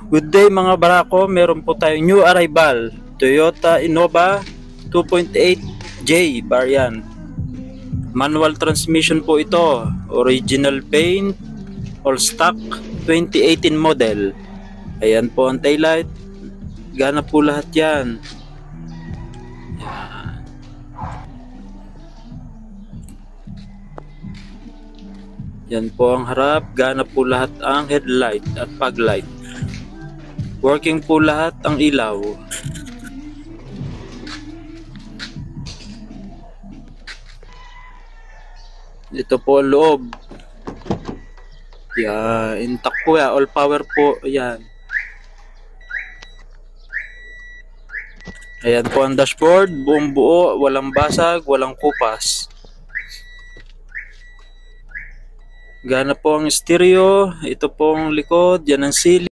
Good day mga barako, meron po tayong new arrival, Toyota Innova 2.8J variant. Manual transmission po ito, original paint, all stock, 2018 model. Ayan po ang taillight, gana po lahat yan. Yan po ang harap, gana po lahat ang headlight at fog light. Working po lahat ang ilaw. Ito po ang loob. Yan, intact po yan, all power po yan. Ayan po ang dashboard, buong buo, walang basag, walang kupas. Gana po ang stereo, ito pong likod, yan ang sili.